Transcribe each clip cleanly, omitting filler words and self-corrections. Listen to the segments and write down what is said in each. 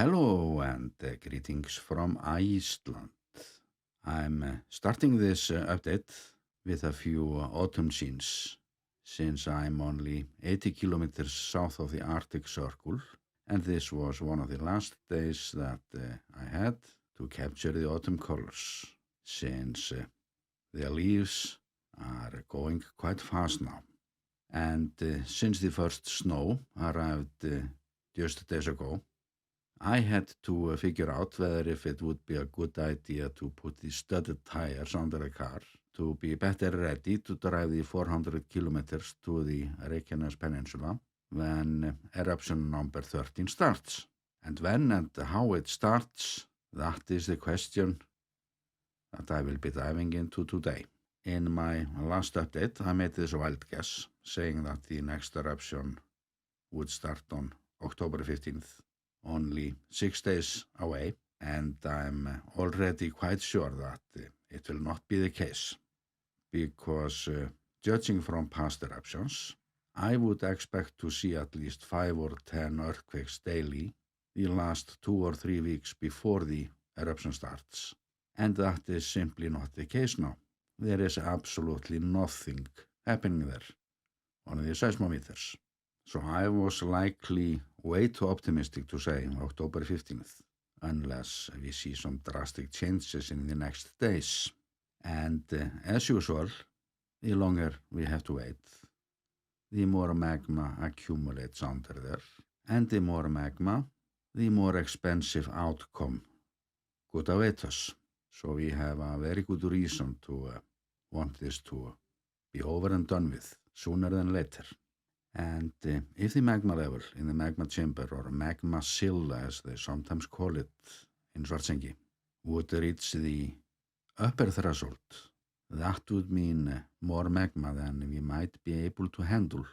Hello and greetings from Iceland. I'm starting this update with a few autumn scenes since I'm only 80 kilometers south of the Arctic Circle, and this was one of the last days that I had to capture the autumn colors since the leaves are going quite fast now. And since the first snow arrived just days ago, I had to figure out whether if it would be a good idea to put the studded tires under the car to be better ready to drive the 400 kilometers to the Reykjanes Peninsula when eruption number 13 starts. And when and how it starts, that is the question that I will be diving into today. In my last update, I made this wild guess, saying that the next eruption would start on October 15th. Only 6 days away, and I'm already quite sure that it will not be the case, because judging from past eruptions, I would expect to see at least 5 or 10 earthquakes daily the last 2 or 3 weeks before the eruption starts, and that is simply not the case now. There is absolutely nothing happening there on the seismometers. So I was likely way too optimistic to say October 15th, unless we see some drastic changes in the next days. And as usual, the longer we have to wait, the more magma accumulates under there. And the more magma, the more expensive outcome could await us. So we have a very good reason to want this to be over and done with sooner than later. And if the magma level in the magma chamber, or magma sill as they sometimes call it in Svartsengi, would reach the upper threshold, that would mean more magma than we might be able to handle,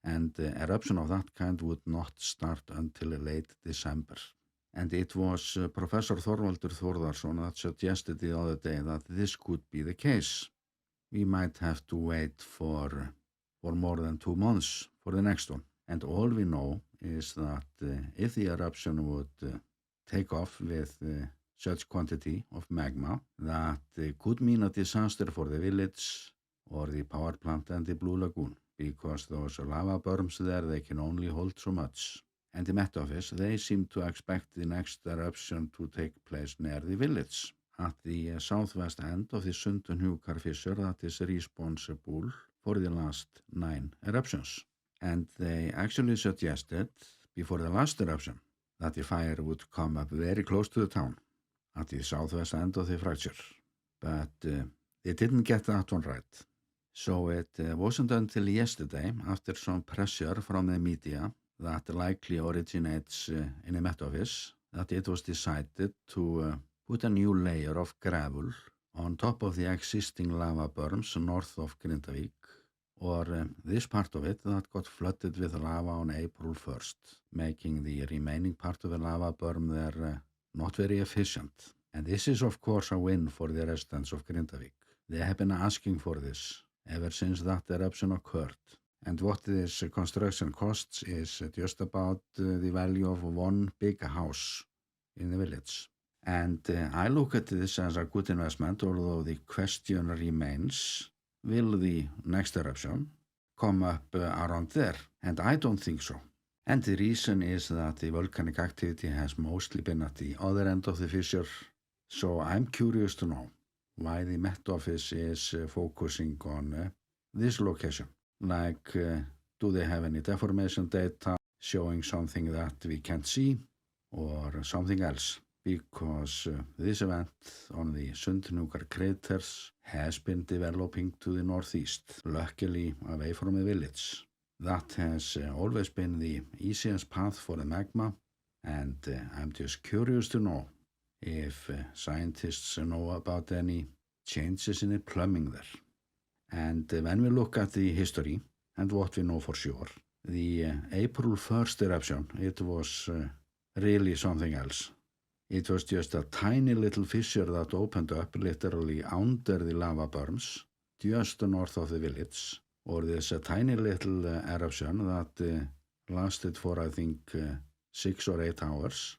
and eruption of that kind would not start until late December. And it was Professor Þorvaldur Þórðarson that suggested the other day that this could be the case. We might have to wait for more than 2 months for the next one. And all we know is that if the eruption would take off with such quantity of magma, that could mean a disaster for the village or the power plant and the Blue Lagoon, because those lava berms there, they can only hold so much. And the Met Office, they seem to expect the next eruption to take place near the village, at the southwest end of the Sundhnúkar fissure that is responsible for the last 9 eruptions. And they actually suggested, before the last eruption, that the fire would come up very close to the town, at the southwest end of the fracture. But they didn't get that one right. So it wasn't until yesterday, after some pressure from the media that likely originates in the Met Office, that it was decided to put a new layer of gravel on top of the existing lava berms north of Grindavík, or this part of it that got flooded with lava on April 1st, making the remaining part of the lava berm there not very efficient. And this is of course a win for the residents of Grindavík. They have been asking for this ever since that eruption occurred. And what this construction costs is just about the value of one big house in the village. And I look at this as a good investment, although the question remains, will the next eruption come up around there? And I don't think so. And the reason is that the volcanic activity has mostly been at the other end of the fissure. So I'm curious to know why the Met Office is focusing on this location. Like, do they have any deformation data showing something that we can't see, or something else? Because this event on the Sundhnúkar craters has been developing to the northeast, luckily away from the village. That has always been the easiest path for the magma, and I'm just curious to know if scientists know about any changes in the plumbing there. And when we look at the history and what we know for sure, the April 1st eruption, it was really something else. It was just a tiny little fissure that opened up literally under the lava berms, just north of the village, or this tiny little eruption that lasted for, I think, 6 or 8 hours.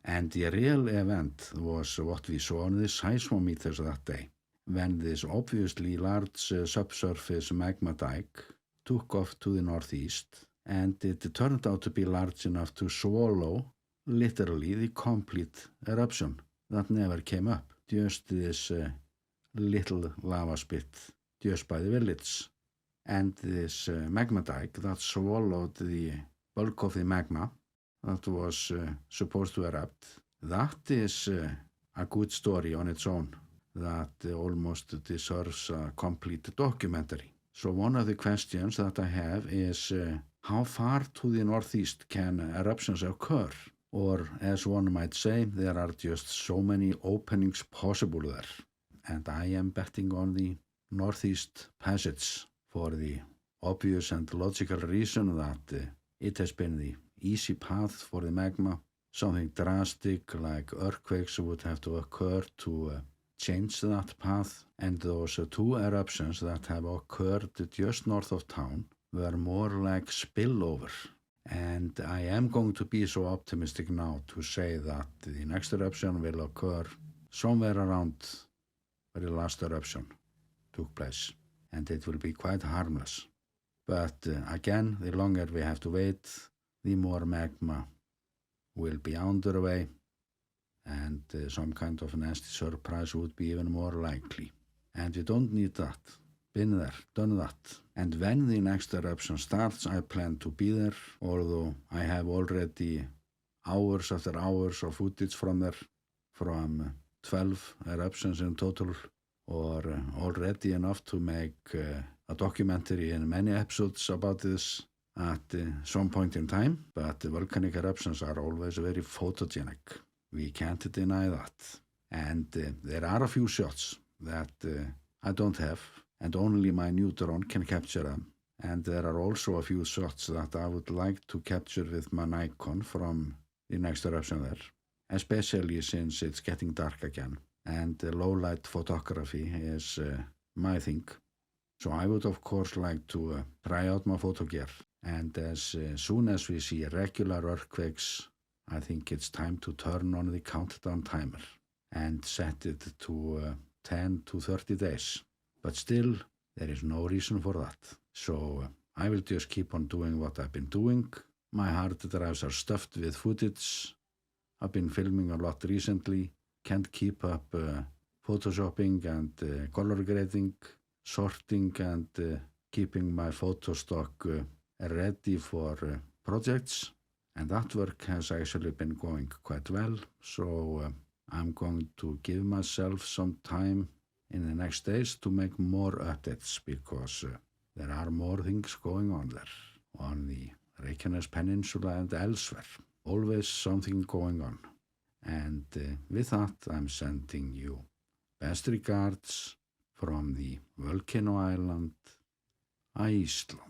And the real event was what we saw on the seismometers that day, when this obviously large subsurface magma dike took off to the northeast, and it turned out to be large enough to swallow, literally, the complete eruption that never came up. Just this little lava spit just by the village. And this magma dike that swallowed the bulk of the magma that was supposed to erupt. That is a good story on its own that almost deserves a complete documentary. So one of the questions that I have is how far to the northeast can eruptions occur? Or as one might say, there are just so many openings possible there. And I am betting on the northeast passage for the obvious and logical reason that it has been the easy path for the magma. Something drastic like earthquakes would have to occur to change that path, and those two eruptions that have occurred just north of town were more like spillover. And I am going to be so optimistic now to say that the next eruption will occur somewhere around where the last eruption took place, and it will be quite harmless. But again, the longer we have to wait, the more magma will be on their way, and some kind of nasty surprise would be even more likely. And we don't need that. Been there, done that. And when the next eruption starts, I plan to be there, although I have already hours after hours of footage from there, from 12 eruptions in total, or already enough to make a documentary in many episodes about this at some point in time. But volcanic eruptions are always very photogenic. We can't deny that. And there are a few shots that I don't have, and only my new drone can capture them. And there are also a few shots that I would like to capture with my Nikon from the next eruption there, especially since it's getting dark again. And low light photography is my thing. So I would of course like to try out my photo gear. And as soon as we see regular earthquakes, I think it's time to turn on the countdown timer and set it to 10 to 30 days. But still, there is no reason for that. So I will just keep on doing what I've been doing. My hard drives are stuffed with footage. I've been filming a lot recently. Can't keep up photoshopping and color grading, sorting, and keeping my photo stock ready for projects. And that work has actually been going quite well. So I'm going to give myself some time in the next days to make more updates, because there are more things going on there, on the Reykjanes Peninsula and elsewhere. Always something going on. And with that, I'm sending you best regards from the volcano island, Iceland.